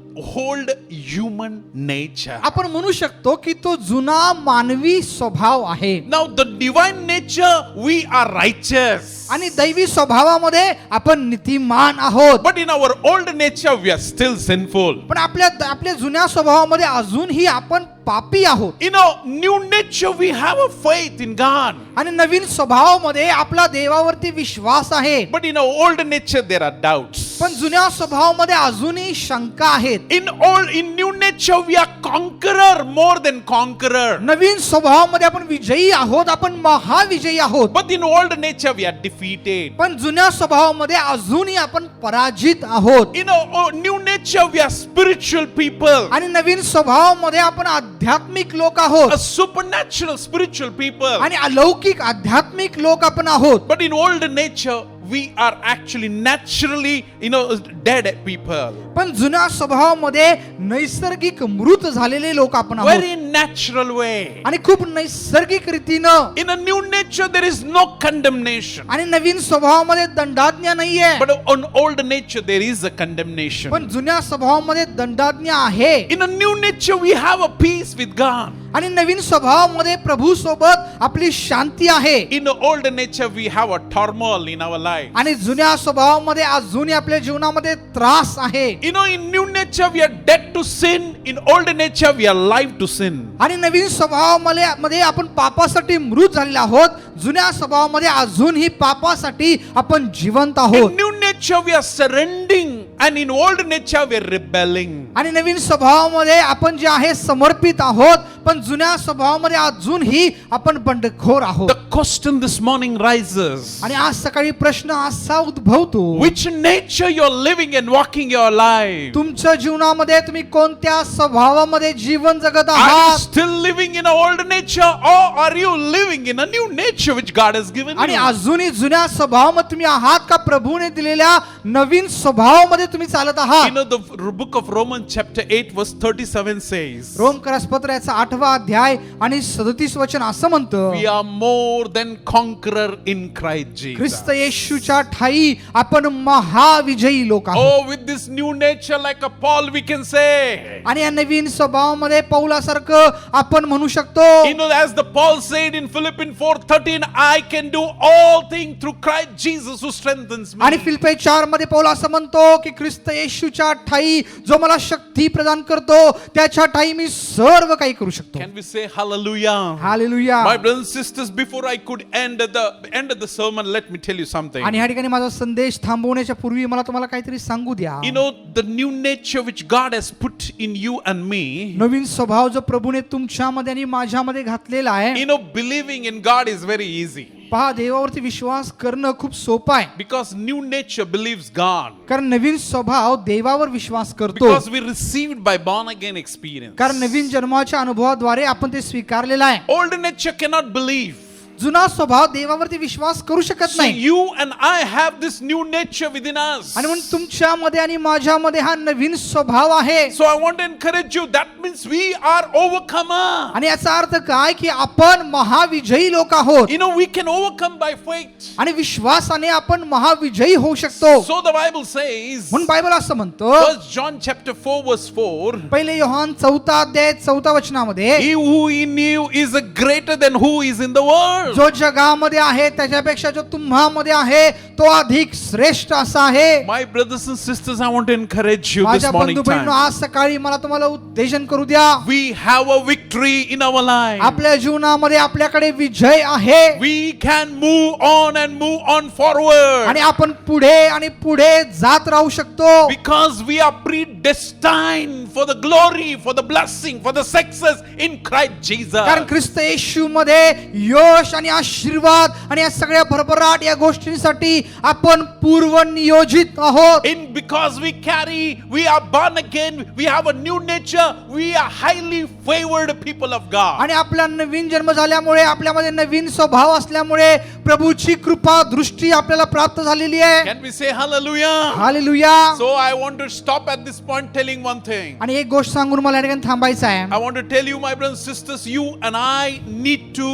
human nature. आपण म्हणू शकतो की तो जुना मानवी स्वभाव आहे. Now the divine nature, we are righteous. आणि दैवी स्वभावामध्ये आपण नीतिमान आहोत. But in our old nature we are still sinful. पण आपल्या जुन्या स्वभावामध्ये अजूनही आपण पापी आहोत. You know, new nature we have a faith in God. आणि नवीन स्वभावामध्ये आपला देवावरती विश्वास आहे. But in our old nature there are doubts. पण जुन्या स्वभावामध्ये अजूनही शंका आहेत. In new nature we are conqueror more than conqueror. नवीन स्वभावामध्ये आपण विजयी आहोत, आपण महाविजयी आहोत. But in old nature we are defeated. पण जुन्या स्वभावामध्ये अजूनही आपण पराजित आहोत. In our new nature we are spiritual people. आणि नवीन स्वभावामध्ये आपण आध्यात्मिक लोक आहोत. A supernatural spiritual people. आणि अलौकिक आध्यात्मिक लोक आपण आहोत. But in old nature we are actually naturally, you know, dead people. पण जुन्या स्वभावामध्ये नैसर्गिक मृत झालेले लोक आपण आहोत. Very natural way. आणि खूप नैसर्गिक रीतीनं. In a new nature there is no condemnation. आणि नवीन स्वभावामध्ये दंडाज्ञा नाहीये. But on old nature there is a condemnation. पण जुन्या स्वभावामध्ये दंडाज्ञा आहे. In a new nature we have a peace with God. आणि नवीन स्वभावामध्ये प्रभू सोबत आपली शांती आहे. In the old nature we have a turmoil in our life. आणि जुन्या स्वभावामध्ये अजूनही आपल्या जीवनामध्ये त्रास आहे. You know, in new nature we are dead to sin. In old nature we are alive to sin. आणि नवीन स्वभावामध्ये आपण पापासाठी मृत झालेले आहोत. जुन्या स्वभावामध्ये अजूनही पापासाठी आपण जिवंत आहोत. In new nature we are surrendering, and in old nature we are rebelling. आणि नवीन स्वभावामध्ये आपण जे आहे समर्पित आहोत, पण जुन्या स्वभावामध्ये अजूनही आपण बंडखोर आहोत. The question this morning rises. आणि आज सकाळी प्रश्न असा उद्भवतो, Which nature you are living and walking your life? तुमच्या जीवनामध्ये तुम्ही कोणत्या स्वभावामध्ये जीवन जगत Are you आहात? still living in an old nature, or are you living in a new nature which God has given आणि you? अजूनही जुन्या स्वभावामध्ये तुम्ही आहात का प्रभूने दिलेल्या नवीन स्वभावामध्ये तुम्ही चालत You आहात? know, the book of Romans chapter 8 verse 37 says, रोमकरासपत्र याचा 8वा अध्याय आणि 37 वचन असं म्हणतं, we are more than conqueror in Christ Christ Jesus. येशूच्या ठाई आपण महाविजयी लोक आहोत. Oh, with this new nature like a Paul we can say. आणि या नवीन स्वभावामध्ये पौलासारखं आपण म्हणू शकतो. You know, as the Paul said in Philippians 4:13, I can do all things through Christ Jesus who strengthens आणि me. फिलिप्पी 4 मध्ये पौल असं म्हणतो की ख्रिस्त येशूच्या ठाई जो मला शक्ती प्रदान करतो त्याच्या ठाई मी सर्व काही करू शकतो. Can we say hallelujah? Hallelujah. My brothers and sisters, before I could end at the end of the sermon, let me tell you something. आणि या ठिकाणी माझा संदेश थांबवण्याच्या पूर्वी मला तुम्हाला काहीतरी सांगू द्या. You know, the new nature which God has put in you and me, नवीन स्वभाव जो प्रभूने तुमच्यामध्ये आणि माझ्यामध्ये घातलेला आहे. you know, believing in God is very easy. पहा, देवावरती विश्वास करणं खूप सोपं आहे. Because new nature believes God. कारण नवीन स्वभाव देवावर विश्वास करतो. Because we received by born again experience. कारण नवीन जन्माच्या अनुभवाद्वारे आपण ते स्वीकारलेलं आहे. Old nature cannot believe. जुना स्वभाव देवावरती विश्वास करू शकत So नाही. you and I have this new nature within us. आणि म्हणून तुमच्यामध्ये आणि माझ्यामध्ये हा नवीन स्वभाव आहे. So I want to encourage you. That means we are overcomer. आणि याचा अर्थ काय की आपण महाविजयी लोक आहोत. You know, we can overcome by faith. आणि विश्वासाने आपण महाविजयी होऊ शकतो. So the Bible says, म्हणून बायबल असं म्हणतो, 1 John chapter 4 verse 4, पहिले योहान 4 अध्याय 4 वचनामध्ये, he who in you is a greater than who is in the world. जो जगामध्ये आहे त्याच्यापेक्षा जो तुम्हामध्ये आहे तो अधिक श्रेष्ठ असा आहे. My brothers and sisters, I want to encourage you this माझ्या morning बंधू बहिणींनो, time. आज सकाळी मला तुम्हाला उत्तेजन करू द्या. We have a victory in our life. आपल्या जीवनामध्ये आपल्याकडे विजय आहे. We can move on and move on forward. आणि आपण पुढे आणि पुढे जात राहू शकतो. Because we are predestined for the glory, for the blessing, for the success in Christ Jesus. कारण ख्रिस्त येशू मध्ये यश आणि आशीर्वाद आणि या सगळ्या भरभराट या गोष्टींसाठी आपण पूर्व नियोजित आहोत. Because we are born again, we have a new nature, we are highly favored people of God. आणि आपला नवीन जन्म झाल्यामुळे आपल्यामध्ये नवीन स्वभाव असल्यामुळे प्रभूची कृपा दृष्टी आपल्याला प्राप्त झालेली आहे. Can we say hallelujah? Hallelujah. So I want to stop at this point telling one thing. आणि एक गोष्ट सांगून मला या ठिकाणी थांबायचं आहे. I want to tell you, my brothers and sisters, you and I need to,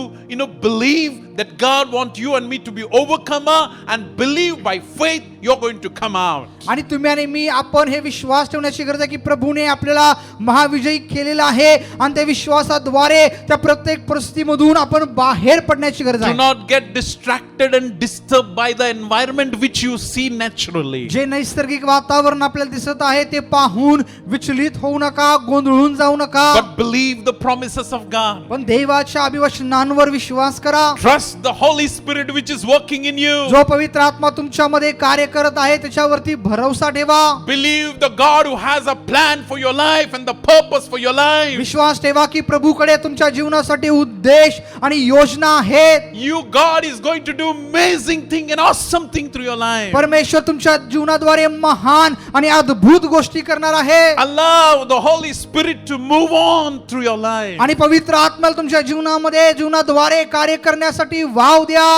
believe that God wants you and me to be overcomer, and believe by faith you're going to come out. आणि तुम्ही आणि मी आपण हे विश्वास ठेवण्याची गरज आहे की प्रभूने आपल्याला महाविजयी केलेला आहे आणि त्या विश्वासाद्वारे त्या प्रत्येक परिस्थितीमधून आपण बाहेर पडण्याची गरज Do आहे. not get distracted and disturbed by the environment which you see naturally. जे नैसर्गिक वातावरण आपल्याला दिसत आहे ते पाहून विचलित होऊ नका, गोंधळून जाऊ नका. But believe the promises of God. पण देवाच्या अभिवचनांवर विश्वास करा. Trust the Holy Spirit which is working in you. जो पवित्र आत्मा तुमच्यामध्ये कार्य करत आहे त्याच्यावरती भरोसा ठेवा. Believe the God who has a plan for your life and the purpose for your life. विश्वास ठेवा की प्रभूकडे तुमच्या जीवनासाठी उद्देश आणि योजना आहेत. God is going to do amazing thing and awesome thing through your life. परमेश्वर तुमच्या जीवनाद्वारे महान आणि अद्भुत गोष्टी करणार आहे. Allow the Holy Spirit to move on through your life. आणि पवित्र आत्म्याला तुमच्या जीवनाद्वारे कार्य करण्यासाठी वाव द्या.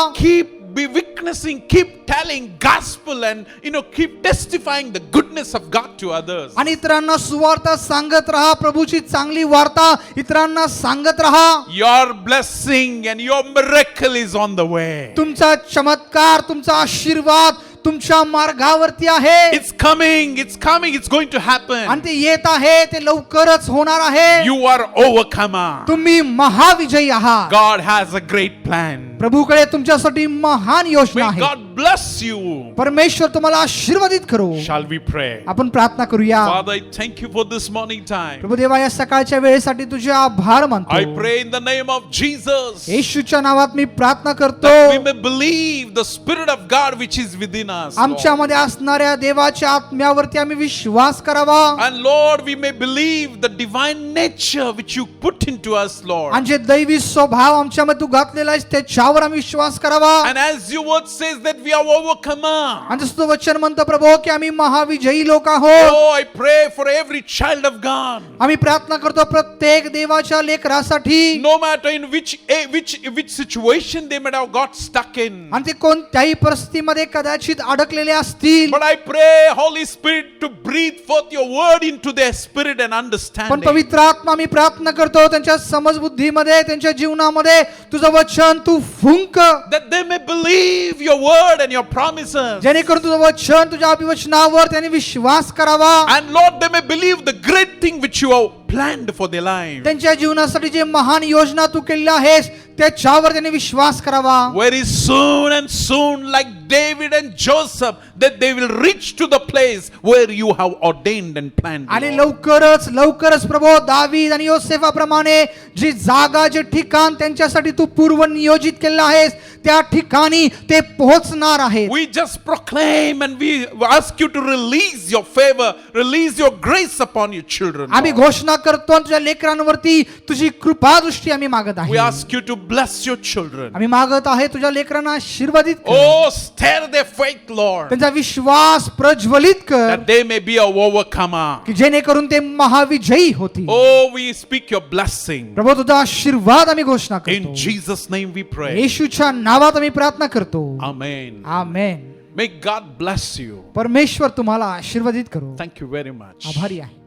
Be witnessing, keep telling gospel, and keep testifying the goodness of God to others. आणि इतरांना सुवार्ता सांगत राहा. प्रभूची चांगली वार्ता इतरांना सांगत राहा. Your blessing and your miracle is on the way. तुमचा चमत्कार, तुमचा आशीर्वाद तुमच्या मार्गावरती आहे. It's coming, it's going to happen. आणि ते येत आहे, ते लवकरच होणार आहे. You are overcomer. तुम्ही महाविजयी आहात. God has a great plan. प्रभूकडे तुमच्यासाठी महान योजना May आहे. God bless you. परमेश्वर तुम्हाला आशीर्वादित करो. Shall we pray? आपण प्रार्थना करूया. Father, I thank you for this morning time. Prabhu Deva, या सकाळच्या वेळेसाठी तुझे आभार मानतो. I pray in the name of Jesus येशूच्या नावात मी प्रार्थना करतो. that we may believe the Spirit of God which is within us. Lord. आमच्यामध्ये असणाऱ्या देवाच्या आत्म्यावरती आम्ही विश्वास करावा. And Lord, we may believe the divine nature which you put into us, Lord. आणि जे दैवी स्वभाव आमच्यामध्ये तू घातलेला आहेस त्याच्यावर आम्ही विश्वास करावा. And as your word says that we are overcomer. आणि जसं वचन म्हणतं प्रभू की आम्ही महाविजयी लोक आहोत. Oh, I pray for every child of God. आम्ही प्रार्थना करतो प्रत्येक देवाच्या लेकरासाठी. No matter in which situation they might have got stuck in. आणि ते कोणत्याही परिस्थितीमध्ये कदाचित अडकलेले असतील. But I pray, Holy Spirit, to breathe forth your word into their spirit and पण understanding. पवित्र आत्मा मी प्रार्थना करतो त्यांच्या समजबुद्धीमध्ये, त्यांच्या जीवनामध्ये तुझं वचन तू फुंक. That they may believe your word and your promises. जेणेकरून तुझं वचन, तुझ्या अभिवचनावर त्यांनी विश्वास करावा. And Lord, they may believe the great thing which you have planned for their life. त्यांच्या जीवनासाठी जे महान योजना तू केलेली आहेस त्याच्यावर त्यांनी विश्वास करावा. Very soon, like David and Joseph, that they will reach to the place where you have ordained and planned. आणि Lord. लवकरच प्रभू दावीद आणि योसेफाप्रमाणे जी जागा जे ठिकाण त्यांच्यासाठी तू पूर्व नियोजित केलेलं आहेस त्या ठिकाणी ते पोहोचणार आहेत. We just proclaim and we ask you to release your favor, release your grace upon your children. आम्ही Lord. घोषणा करतो तुझ्या लेकरांवरती तुझी कृपा दृष्टी आम्ही मागत We आहे. ask you to bless your children. आम्ही मागत आहे तुझ्या लेकरांना आशीर्वादित कर. Oh, stir their faith, Lord, त्यांचा विश्वास प्रज्वलित कर that they may be an overcomer. की जेणेकरून ते महाविजयी होतील. Oh, we speak your blessing. प्रभू तुझा आशीर्वाद आम्ही घोषणा In करतो. Jesus' name we pray. येशूच्या नावात आम्ही प्रार्थना करतो. Amen. Amen. May God bless you. परमेश्वर तुम्हाला आशीर्वादित करो. Thank you very much. आभारी आहे.